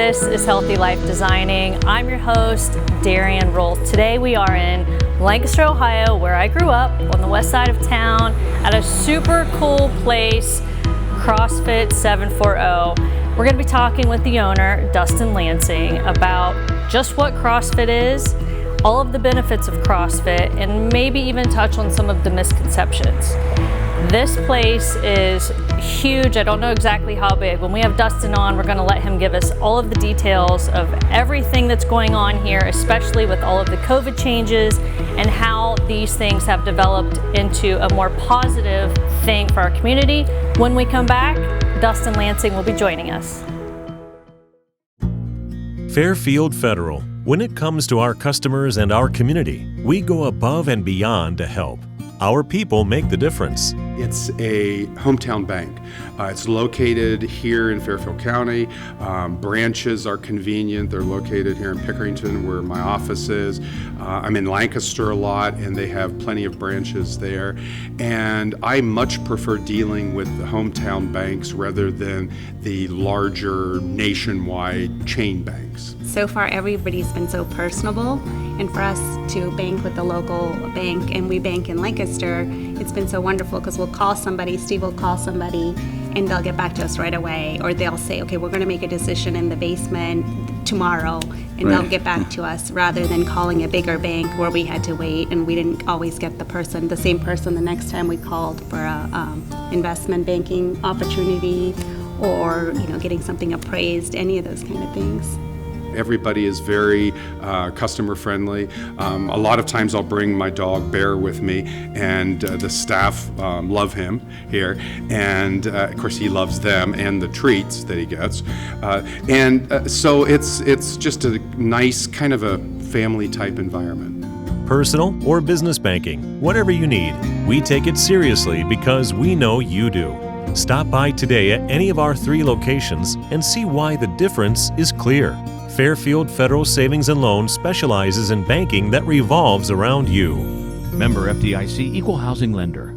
This is Healthy Life Designing. I'm your host, Darian. Today we are in Lancaster, Ohio, where I grew up on the west side of town at a super cool place, Crossfit740. We're going to be talking with the owner, Dustin Lansing, about just what CrossFit is, all of the benefits of CrossFit, and maybe even touch on some of the misconceptions. This place is huge. I don't know exactly how big. When we have Dustin on, we're going to let him give us all of the details of everything that's going on here, especially with all of the COVID changes and how these things have developed into a more positive thing for our community. When we come back, Dustin Lansing will be joining us. Fairfield Federal. When it comes to our customers and our community, we go above and beyond to help. Our people make the difference. It's a hometown bank. It's located here in Fairfield County. Branches are convenient. They're located here in Pickerington, where my office is. I'm in Lancaster a lot, and they have plenty of branches there. And I much prefer dealing with the hometown banks rather than the larger nationwide chain banks. So far, everybody's been so personable, and for us to bank with the local bank, and we bank in Lancaster, it's been so wonderful because we'll call somebody, Steve will call somebody, and they'll get back to us right away, or they'll say, okay, we're going to make a decision in the basement tomorrow, and they'll get back to us, rather than calling a bigger bank where we had to wait and we didn't always get the same person the next time we called for a investment banking opportunity, or getting something appraised, any of those kind of things. Everybody is very customer friendly. A lot of times I'll bring my dog Bear with me, and the staff love him here, and of course he loves them and the treats that he gets. So it's just a nice kind of a family type environment. Personal or business banking, whatever you need, we take it seriously because we know you do. Stop by today at any of our 3 locations and see why the difference is clear. Fairfield Federal Savings and Loan specializes in banking that revolves around you. Member FDIC, Equal Housing Lender.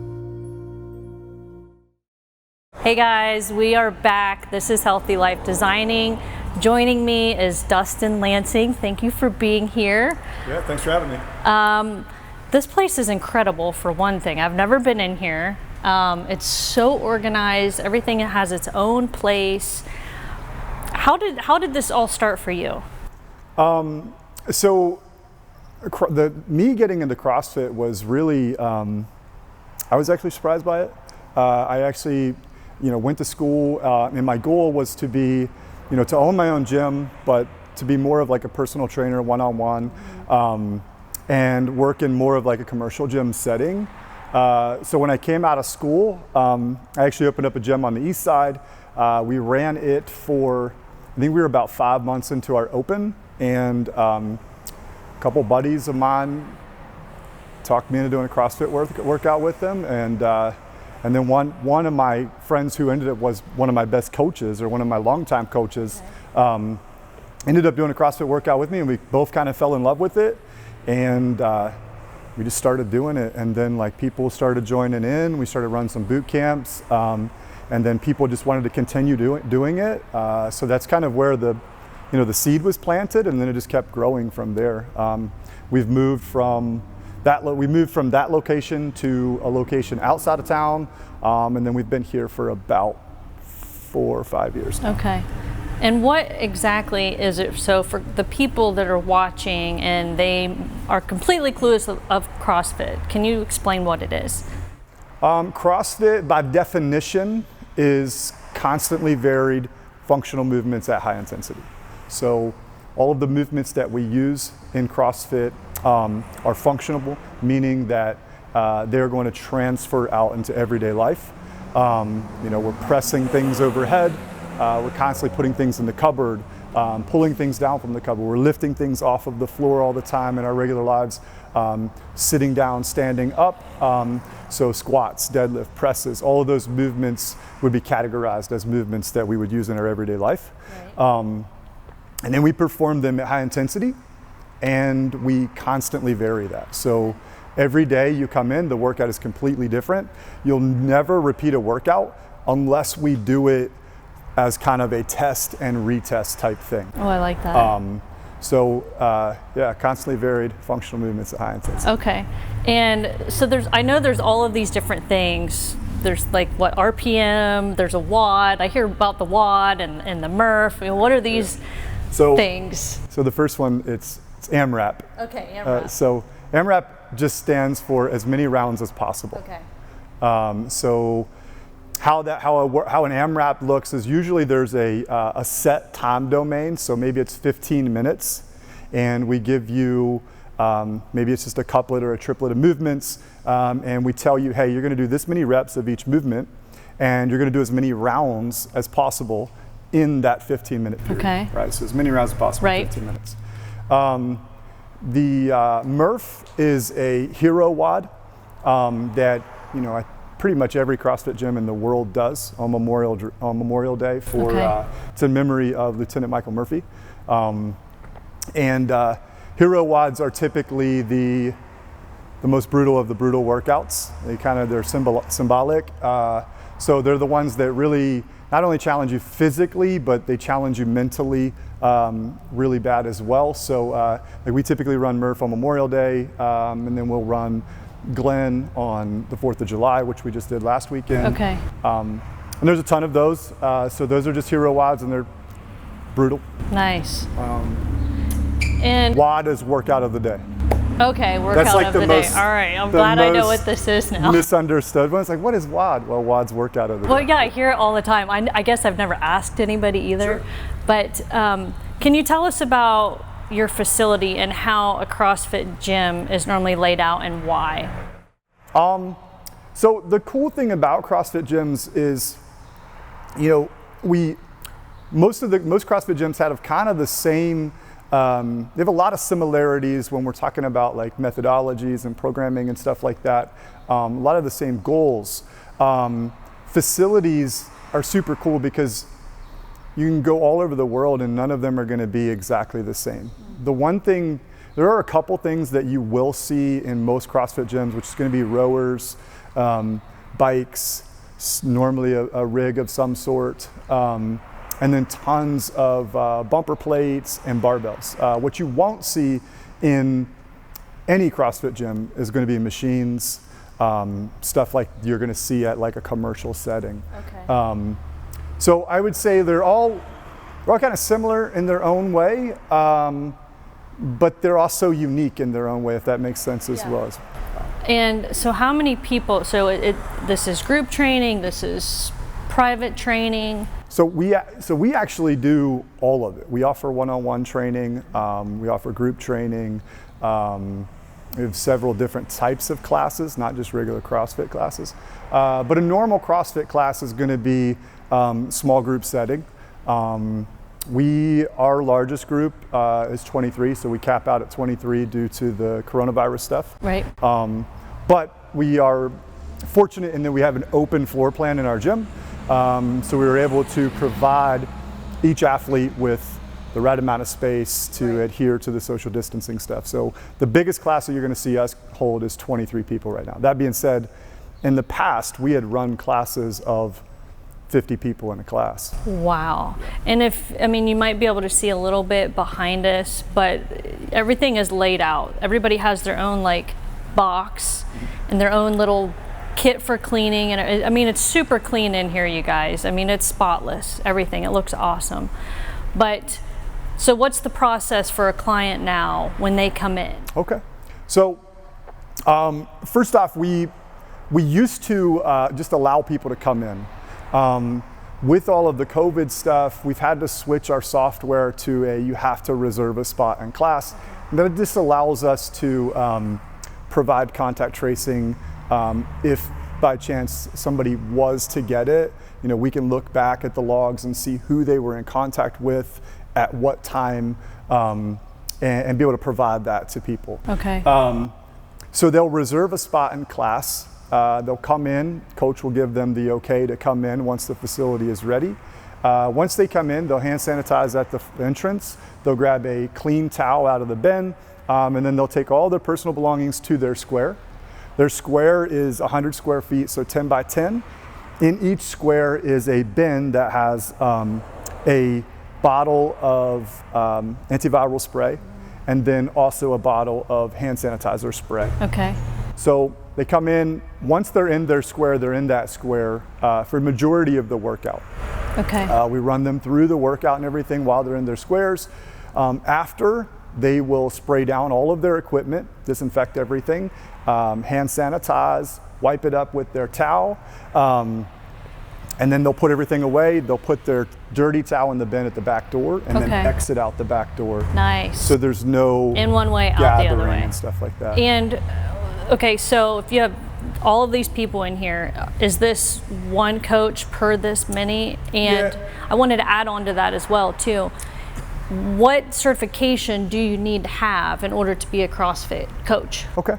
Hey guys, we are back. This is Healthy Life Designing. Joining me is Dustin Lansing. Thank you for being here. Yeah, thanks for having me. This place is incredible, for one thing. I've never been in here. It's so organized. Everything has its own place. How did this all start for you? So me getting into CrossFit was really, I was actually surprised by it. I actually, went to school, and my goal was to be, to own my own gym, but to be more of like a personal trainer, one-on-one, and work in more of like a commercial gym setting. So when I came out of school, I actually opened up a gym on the east side. We ran it for, I think we were about 5 months into our open, and a couple buddies of mine talked me into doing a CrossFit workout with them, and then one of my friends who was one of my best coaches, or one of my longtime coaches, ended up doing a CrossFit workout with me, and we both kind of fell in love with it, and we just started doing it, and then like people started joining in. We started running some boot camps. And then people just wanted to continue doing it. So that's kind of where the seed was planted, and then it just kept growing from there. We've moved from that location to a location outside of town, and then we've been here for about 4 or 5 years now. Okay. And what exactly is it? So for the people that are watching and they are completely clueless of CrossFit, can you explain what it is? CrossFit, by definition, is constantly varied functional movements at high intensity. So all of the movements that we use in CrossFit are functional, meaning that they're going to transfer out into everyday life. We're pressing things overhead. We're constantly putting things in the cupboard. pulling things down from the cupboard. We're lifting things off of the floor all the time in our regular lives, sitting down, standing up. So squats, deadlift, presses, all of those movements would be categorized as movements that we would use in our everyday life. Right. And then we perform them at high intensity, and we constantly vary that. So every day you come in, the workout is completely different. You'll never repeat a workout unless we do it as kind of a test and retest type thing. Oh, I like that. Yeah, constantly varied functional movements at high intensity. Okay, and so I know there's all of these different things. There's like what, RPM, there's a WOD. I hear about the WOD and the Murph. What are these things? So the first one, it's AMRAP. Okay, AMRAP. So AMRAP just stands for as many rounds as possible. Okay. So how an AMRAP looks is usually there's a set time domain. So maybe it's 15 minutes, and we give you maybe it's just a couplet or a triplet of movements, and we tell you, hey, you're going to do this many reps of each movement, and you're going to do as many rounds as possible in that 15-minute period. Okay. Right. So as many rounds as possible in 15 minutes. The Murph is a hero WOD that pretty much every CrossFit gym in the world does on Memorial Day for it's in memory of Lieutenant Michael Murphy. Hero WODs are typically the most brutal of the brutal workouts. They're symbolic. So they're the ones that really not only challenge you physically, but they challenge you mentally really bad as well. So we typically run Murph on Memorial Day, and then we'll run Glenn on the 4th of July, which we just did last weekend. Okay. And there's a ton of those. So those are just hero WODs, and they're brutal. Nice. And WOD is workout of the day. Okay, workout of the day. All right, I'm glad I know what this is now. Misunderstood. When it's like, what is WOD? Well, WOD's workout of the day. Well, yeah, I hear it all the time. I guess I've never asked anybody either. Sure. But can you tell us about your facility and how a CrossFit gym is normally laid out and why? So the cool thing about CrossFit gyms is, most CrossFit gyms have kind of the same. They have a lot of similarities when we're talking about like methodologies and programming and stuff like that. A lot of the same goals. Facilities are super cool because you can go all over the world and none of them are going to be exactly the same. There are a couple things that you will see in most CrossFit gyms, which is going to be rowers, bikes, normally a rig of some sort, and then tons of bumper plates and barbells. What you won't see in any CrossFit gym is going to be machines, stuff like you're going to see at like a commercial setting. Okay. So I would say they're all kind of similar in their own way, but they're also unique in their own way, if that makes sense as well. And so how many people, this is group training, this is private training? So we actually do all of it. We offer one-on-one training, we offer group training, we have several different types of classes, not just regular CrossFit classes. But a normal CrossFit class is going to be small group setting. Our largest group is 23, so we cap out at 23 due to the coronavirus stuff. Right. But we are fortunate in that we have an open floor plan in our gym. So we were able to provide each athlete with the right amount of space to adhere to the social distancing stuff. So the biggest class that you're going to see us hold is 23 people right now. That being said, in the past, we had run classes of 50 people in a class. Wow. And you might be able to see a little bit behind us, but everything is laid out. Everybody has their own box and their own little kit for cleaning. And it's super clean in here, you guys. It's spotless, everything. It looks awesome. But so what's the process for a client now when they come in? Okay. So first off, we used to just allow people to come in. With all of the COVID stuff, we've had to switch our software to you have to reserve a spot in class. And that just allows us to provide contact tracing. If by chance somebody was to get it, we can look back at the logs and see who they were in contact with at what time, and be able to provide that to people. Okay. So they'll reserve a spot in class. They'll come in, coach will give them the okay to come in once the facility is ready. Once they come in, they'll hand sanitize at the entrance. They'll grab a clean towel out of the bin, and then they'll take all their personal belongings to their square. Their square is 100 square feet, so 10 by 10. In each square is a bin that has a bottle of antiviral spray, and then also a bottle of hand sanitizer spray. Okay. So they come in, once they're in their square, they're in that square for a majority of the workout. Okay. We run them through the workout and everything while they're in their squares. After, they will spray down all of their equipment, disinfect everything, hand sanitize, wipe it up with their towel, and then they'll put everything away. They'll put their dirty towel in the bin at the back door and then exit out the back door. Nice. So there's no in one way, out the other way. And stuff like that. And okay, so if you have all of these people in here, is this one coach per this many? And I wanted to add on to that as well too. What certification do you need to have in order to be a CrossFit coach? Okay.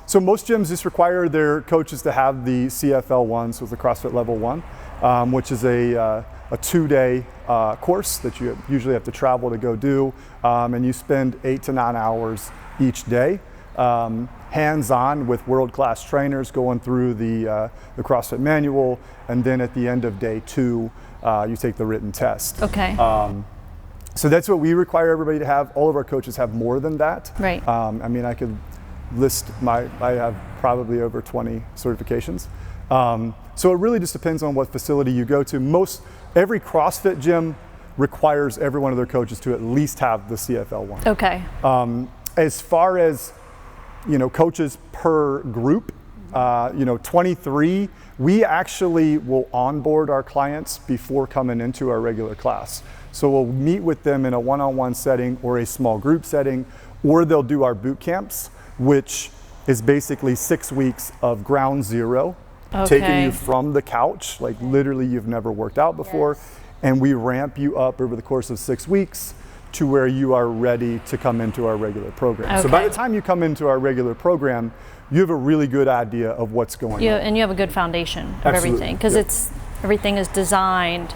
So most gyms just require their coaches to have the CFL1, so it's the CrossFit Level 1, which is a 2-day course that you usually have to travel to go do, and you spend 8 to 9 hours each day, hands-on with world-class trainers going through the CrossFit manual, and then at the end of day 2, you take the written test. Okay. So that's what we require everybody to have. All of our coaches have more than that. Right. I mean, I could list I have probably over 20 certifications. So it really just depends on what facility you go to. Every CrossFit gym requires every one of their coaches to at least have the CFL1. Okay. As far as, coaches per group, 23, we actually will onboard our clients before coming into our regular class. So we'll meet with them in a one-on-one setting or a small group setting, or they'll do our boot camps, which is basically 6 weeks of ground zero, taking you from the couch, like literally you've never worked out before, and we ramp you up over the course of 6 weeks to where you are ready to come into our regular program. Okay. So by the time you come into our regular program, you have a really good idea of what's going on. And you have a good foundation of everything, because everything is designed.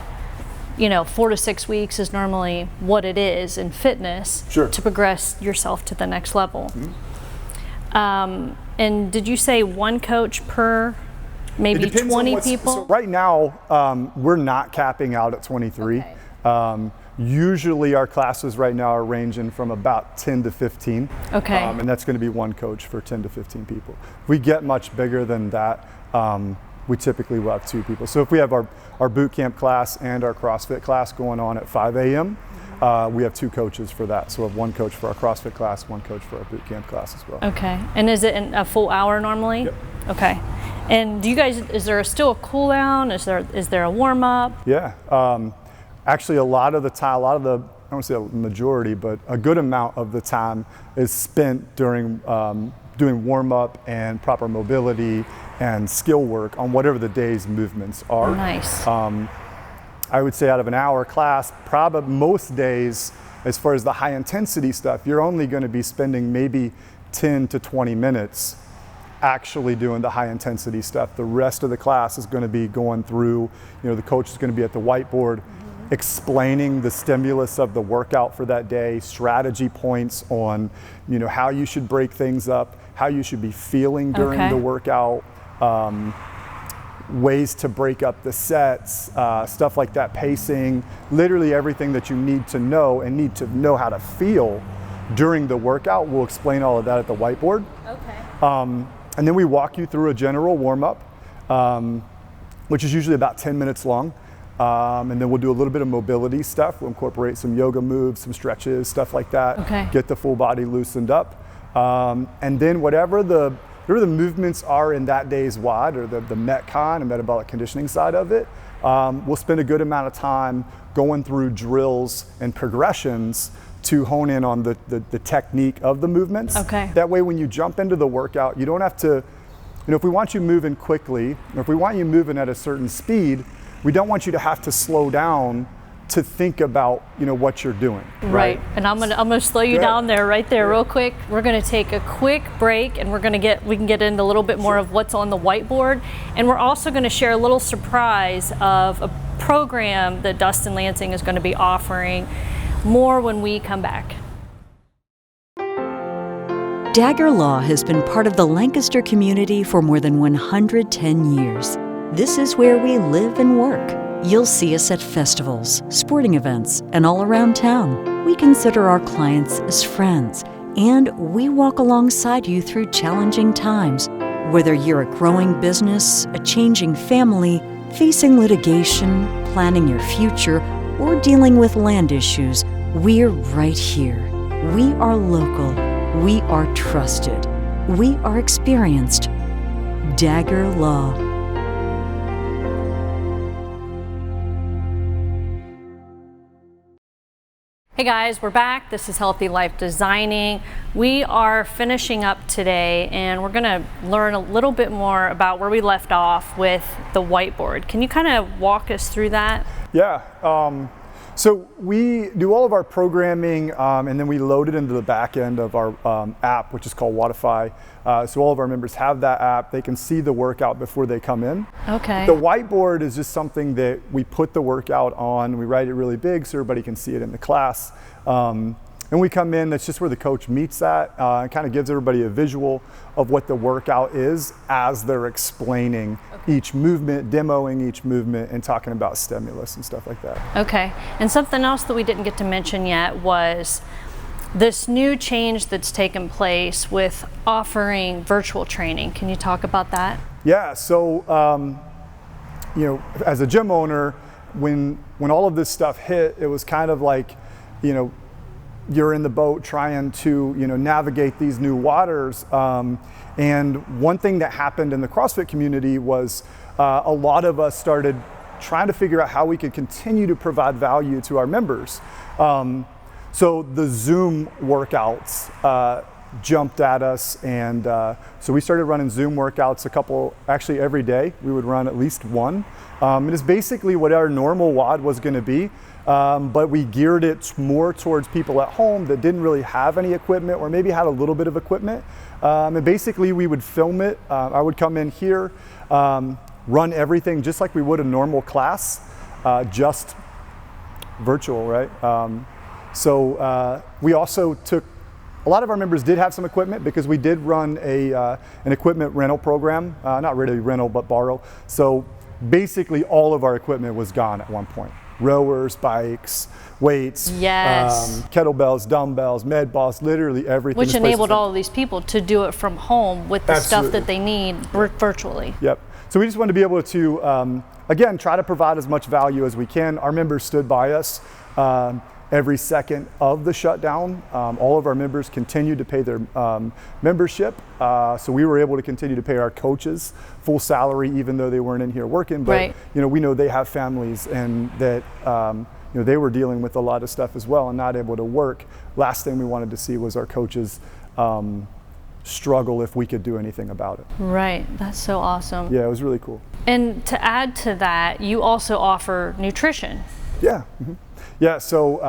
4 to 6 weeks is normally what it is in fitness to progress yourself to the next level. Mm-hmm. And did you say one coach per maybe 20 people? So right now, we're not capping out at 23. Okay. Usually our classes right now are ranging from about 10 to 15. Okay. And that's going to be one coach for 10 to 15 people. If we get much bigger than that, we typically will have 2 people. So if we have our boot camp class and our CrossFit class going on at 5 a.m., we have 2 coaches for that. So we have 1 coach for our CrossFit class, 1 coach for our boot camp class as well. Okay. And is it in a full hour normally? Yep. Okay. And do you guys, is there still a cool down? Is there a warm up? Yeah. Actually, a lot of the, I don't want to say a majority, but a good amount of the time is spent during doing warm up and proper mobility and skill work on whatever the day's movements are. Nice. I would say out of an hour class, probably most days, as far as the high intensity stuff, you're only going to be spending maybe 10 to 20 minutes actually doing the high intensity stuff. The rest of the class is going to be going through, the coach is going to be at the whiteboard explaining the stimulus of the workout for that day, strategy points on, how you should break things up, how you should be feeling during the workout, ways to break up the sets, stuff like that, pacing, literally everything that you need to know and need to know how to feel during the workout. We'll explain all of that at the whiteboard. Okay. And then we walk you through a general warm-up, which is usually about 10 minutes long. And then we'll do a little bit of mobility stuff. We'll incorporate some yoga moves, some stretches, stuff like that. Okay. Get the full body loosened up. And then whatever the movements are in that day's WOD, or the Metcon and metabolic conditioning side of it, we'll spend a good amount of time going through drills and progressions to hone in on the technique of the movements. Okay. That way when you jump into the workout, you don't have to, if we want you moving quickly, or if we want you moving at a certain speed, we don't want you to have to slow down to think about, what you're doing. Right. And I'm gonna slow you down there, right there, real quick. We're gonna take a quick break, and we can get into a little bit more of what's on the whiteboard, and we're also gonna share a little surprise of a program that Dustin Lansing is gonna be offering. More when we come back. Dagger Law has been part of the Lancaster community for more than 110 years. This is where we live and work. You'll see us at festivals, sporting events, and all around town. We consider our clients as friends, and we walk alongside you through challenging times. Whether you're a growing business, a changing family, facing litigation, planning your future, or dealing with land issues, we're right here. We are local. We are trusted. We are experienced. Dagger Law. Hey guys, we're back. This is Healthy Life Designing. We are finishing up today, and we're gonna learn a little bit more about where we left off with the whiteboard. Can you kind of walk us through that? Yeah. So we do all of our programming, and then we load it into the back end of our app, which is called Wodify. So all of our members have that app. They can see the workout before they come in. Okay. The whiteboard is just something that we put the workout on. We write it really big so everybody can see it in the class. And we come in, that's just where the coach meets at, and kind of gives everybody a visual of what the workout is as they're explaining each movement, demoing each movement, and talking about stimulus and stuff like that. Okay. And something else that we didn't get to mention yet was this new change that's taken place with offering virtual training. Can you talk about that? Yeah, so as a gym owner, when all of this stuff hit, it was kind of like, you're in the boat trying to navigate these new waters. And one thing that happened in the CrossFit community was a lot of us started trying to figure out how we could continue to provide value to our members. So the Zoom workouts jumped at us, and so we started running Zoom workouts actually every day. We would run at least one. It is basically what our normal WOD was going to be, but we geared it more towards people at home that didn't really have any equipment or maybe had a little bit of equipment. And basically we would film it. I would come in here, run everything just like we would a normal class, just virtual, right? So we also took, a lot of our members did have some equipment because we did run an equipment rental program, not really rental, but borrow. So basically all of our equipment was gone at one point. Rowers, bikes, weights, yes, kettlebells, dumbbells, med balls, literally everything. Which enabled all of these people to do it from home with the stuff that they need virtually. Yep. So we just wanted to be able to, again, try to provide as much value as we can. Our members stood by us every second of the shutdown. All of our members continued to pay their membership. So we were able to continue to pay our coaches full salary, even though they weren't in here working. But right. We know they have families, and that they were dealing with a lot of stuff as well and not able to work. Last thing we wanted to see was our coaches struggle if we could do anything about it. Right. That's so awesome. Yeah, it was really cool. And to add to that, you also offer nutrition. Yeah. Mm-hmm. Yeah, so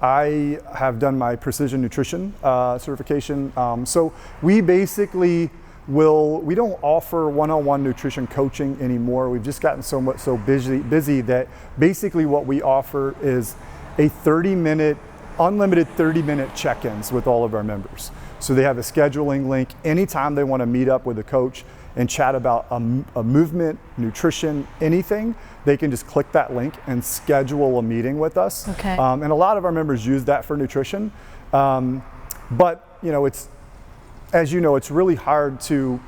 I have done my precision nutrition certification. So we basically we don't offer one-on-one nutrition coaching anymore. We've just gotten so busy that basically what we offer is a 30-minute, unlimited 30-minute check-ins with all of our members. So they have a scheduling link anytime they want to meet up with a coach and chat about a movement, nutrition, anything. They can just click that link and schedule a meeting with us. Okay. And a lot of our members use that for nutrition. But it's, as you know, it's really hard to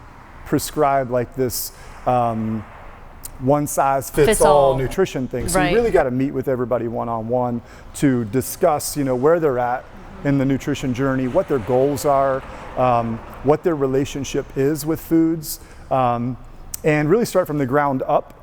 prescribe like this one size fits all nutrition thing. So right. you really got to meet with everybody one-on-one to discuss, where they're at in the nutrition journey, what their goals are, what their relationship is with foods, and really start from the ground up.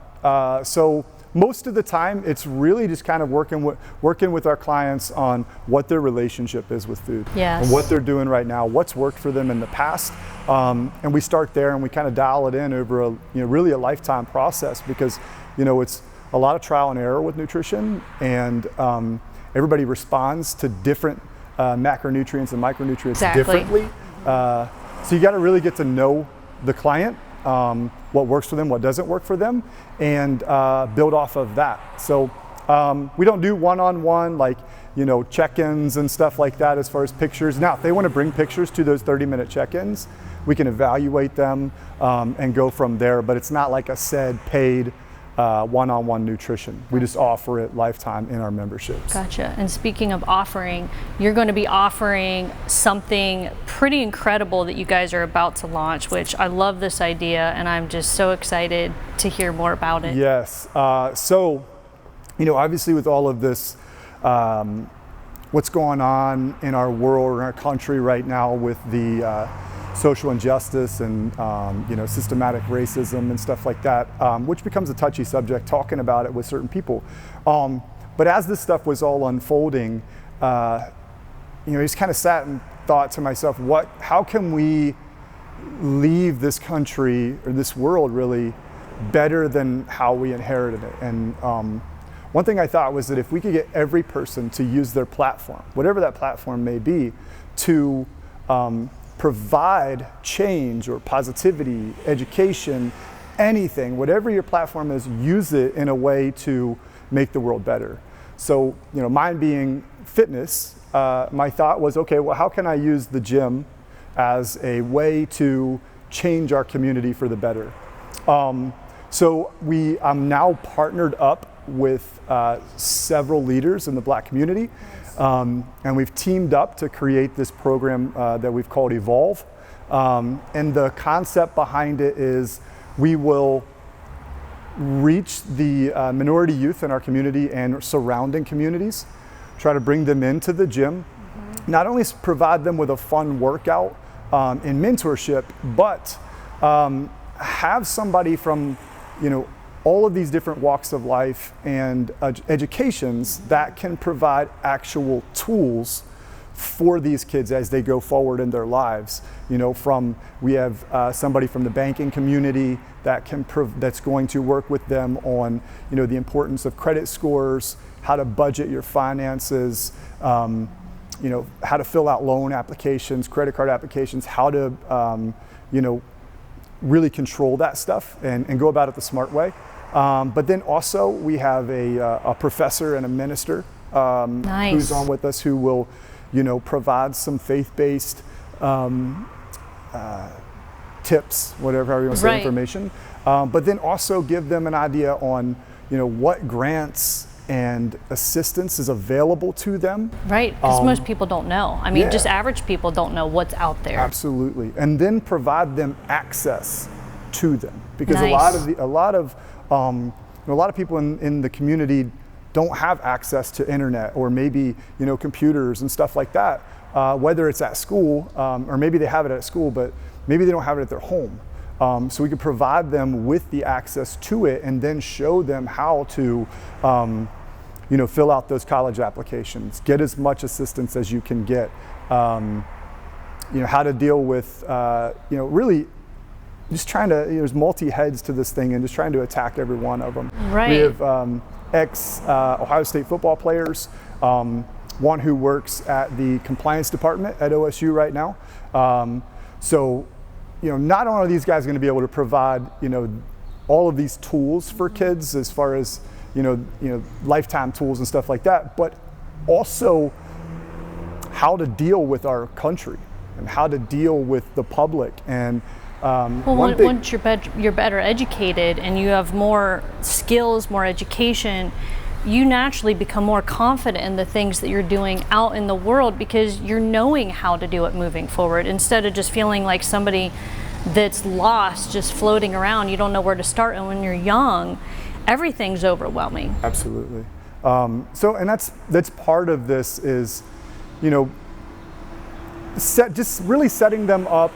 So most of the time, it's really just kind of working with our clients on what their relationship is with food, yes, and what they're doing right now, what's worked for them in the past, and we start there and we kind of dial it in over really a lifetime process, because it's a lot of trial and error with nutrition, and everybody responds to different macronutrients and micronutrients differently. So you got to really get to know the client, what works for them, what doesn't work for them, and build off of that. So we don't do one-on-one, like, check-ins and stuff like that as far as pictures. Now, if they want to bring pictures to those 30-minute check-ins, we can evaluate them and go from there, but it's not like a paid one-on-one nutrition. We just offer it lifetime in our memberships. Gotcha. And speaking of offering, you're going to be offering something pretty incredible that you guys are about to launch, which I love this idea, and I'm just so excited to hear more about it. Yes. So, obviously with all of this, what's going on in our world, in our country right now with the social injustice and systematic racism and stuff like that, which becomes a touchy subject, talking about it with certain people. But as this stuff was all unfolding, I just kind of sat and thought to myself, how can we leave this country or this world really better than how we inherited it? And one thing I thought was that if we could get every person to use their platform, whatever that platform may be, to provide change or positivity, education, anything, whatever your platform is, use it in a way to make the world better. So, mine being fitness, my thought was, okay, well, how can I use the gym as a way to change our community for the better? So I'm now partnered up with several leaders in the Black community. And we've teamed up to create this program that we've called Evolve. And the concept behind it is we will reach the minority youth in our community and surrounding communities, try to bring them into the gym, not only provide them with a fun workout and mentorship, but have somebody from, all of these different walks of life and educations that can provide actual tools for these kids as they go forward in their lives. We have somebody from the banking community that's going to work with them on, the importance of credit scores, how to budget your finances, how to fill out loan applications, credit card applications, how to, really control that stuff and go about it the smart way. But then also we have a professor and a minister who's on with us, who will, provide some faith-based tips, whatever you want to say, information. But then also give them an idea on, what grants and assistance is available to them. Right, because most people don't know. I mean, just average people don't know what's out there. Absolutely, and then provide them access to them, because a lot of people in the community don't have access to internet, or maybe computers and stuff like that. Whether it's at school, or maybe they have it at school, but maybe they don't have it at their home. So we could provide them with the access to it, and then show them how to fill out those college applications, get as much assistance as you can get, how to deal with, really just trying to, there's multi-heads to this thing, and just trying to attack every one of them. Right. We have ex-Ohio State football players, one who works at the compliance department at OSU right now. So, not only are these guys going to be able to provide, all of these tools for kids as far as, lifetime tools and stuff like that, but also how to deal with our country and how to deal with the public. And once you're better educated and you have more skills, more education, you naturally become more confident in the things that you're doing out in the world, because you're knowing how to do it moving forward, instead of just feeling like somebody that's lost, just floating around. You don't know where to start, and when you're young, everything's overwhelming. Absolutely. And that's part of this is, just really setting them up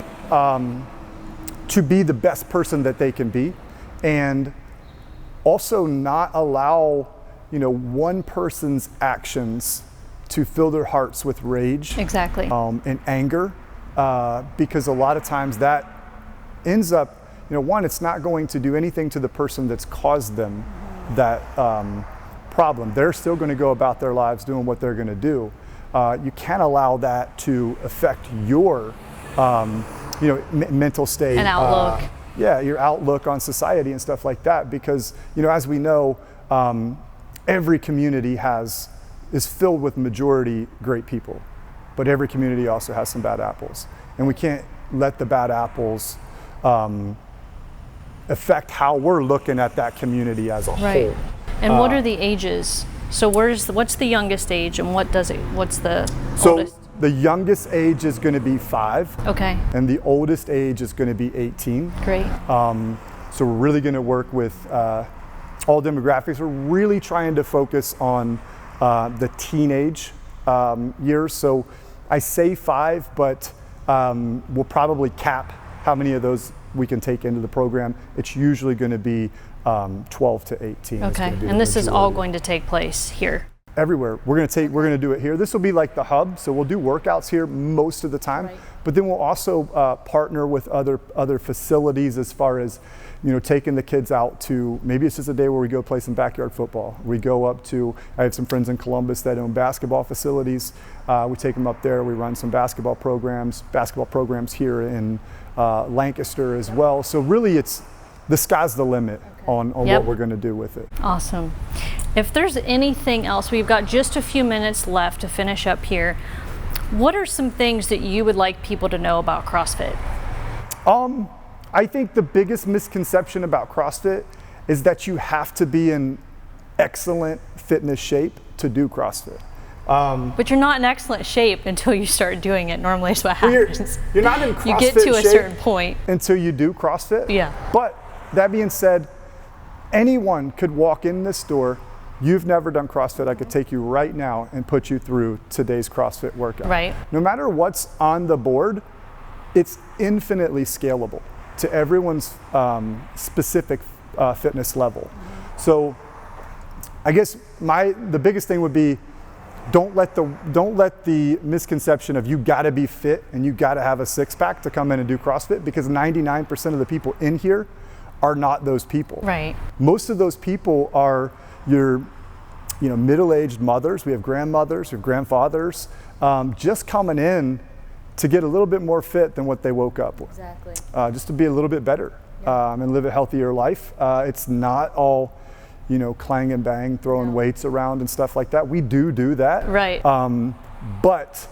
to be the best person that they can be, and also not allow, one person's actions to fill their hearts with rage. Exactly. And anger, because a lot of times that ends up, one, it's not going to do anything to the person that's caused them problem. They're still going to go about their lives doing what they're going to do. You can't allow that to affect your mental state and outlook. Your outlook on society and stuff like that, because as we know, every community is filled with majority great people, but every community also has some bad apples, and we can't let the bad apples affect how we're looking at that community as a whole. And what are the ages? So what's the youngest age, and what's the oldest? The youngest age is going to be 5. Okay. And the oldest age is going to be 18. Great. So we're really going to work with all demographics. We're really trying to focus on the teenage years. So I say 5, but we'll probably cap how many of those we can take into the program. It's usually going to be 12 to 18. Okay, and this is all going to take place here? Everywhere. We're going to do it here. This will be like the hub, so we'll do workouts here most of the time, but then we'll also partner with other facilities as far as taking the kids out to, maybe it's just a day where we go play some backyard football. We go up to, I have some friends in Columbus that own basketball facilities. We take them up there. We run some basketball programs here in Lancaster as well. So really the sky's the limit on what we're going to do with it. Awesome. If there's anything else, we've got just a few minutes left to finish up here. What are some things that you would like people to know about CrossFit? I think the biggest misconception about CrossFit is that you have to be in excellent fitness shape to do CrossFit. But you're not in excellent shape until you start doing it. Normally is what happens. You're not in CrossFit you get to a certain point until you do CrossFit. Yeah. But that being said, anyone could walk in this door. You've never done CrossFit. I could take you right now and put you through today's CrossFit workout. Right. No matter what's on the board, it's infinitely scalable to everyone's specific fitness level. So I guess the biggest thing would be, don't let the misconception of you gotta be fit and you gotta have a 6-pack to come in and do CrossFit, because 99% of the people in here are not those people. Right. Most of those people are your middle-aged mothers. We have grandmothers, we have grandfathers, just coming in to get a little bit more fit than what they woke up with. Exactly. Just to be a little bit better and live a healthier life. It's not all clang and bang, throwing weights around and stuff like that. We do that. Right. But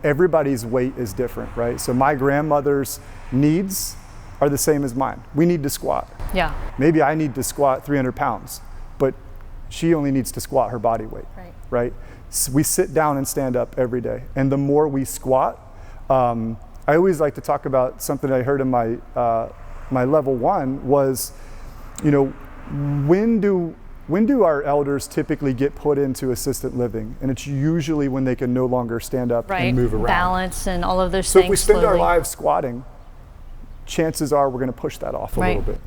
everybody's weight is different, right? So my grandmother's needs are the same as mine. We need to squat. Yeah. Maybe I need to squat 300 pounds, but she only needs to squat her body weight, right? So we sit down and stand up every day. And the more we squat, I always like to talk about something I heard in my level 1 was, when do our elders typically get put into assisted living? And it's usually when they can no longer stand up and move around. Balance and all of those so things. So if we spend slowly. our lives squatting, chances are we're going to push that off a little bit.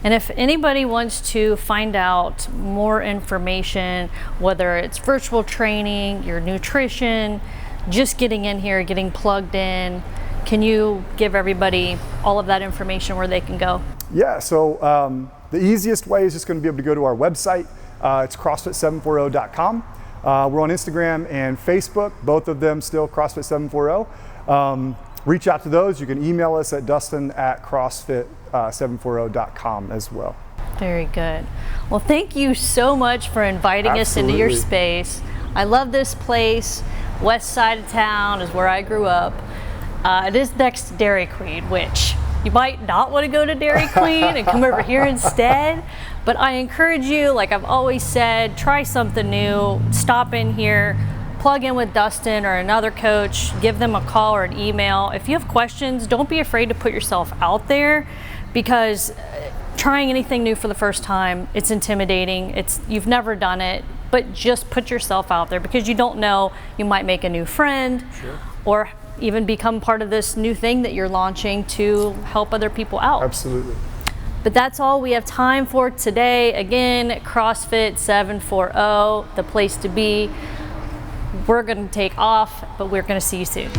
And if anybody wants to find out more information, whether it's virtual training, your nutrition, just getting in here, getting plugged in, can you give everybody all of that information where they can go? Yeah, so the easiest way is just going to be able to go to our website. It's Crossfit740.com. We're on Instagram and Facebook, both of them still Crossfit740. Reach out to those. You can email us at dustin@crossfit740.com as well. Very good. Well, thank you so much for inviting us into your space. I love this place. West side of town is where I grew up. It is next to Dairy Queen, which you might not want to go to Dairy Queen and come over here instead. But I encourage you, like I've always said, try something new. Stop in here. Plug in with Dustin or another coach, give them a call or an email. If you have questions, don't be afraid to put yourself out there, because trying anything new for the first time, it's intimidating. You've never done it, but just put yourself out there, because you don't know, you might make a new friend or even become part of this new thing that you're launching to help other people out. Absolutely. But that's all we have time for today. Again, Crossfit740, the place to be. We're going to take off, but we're going to see you soon.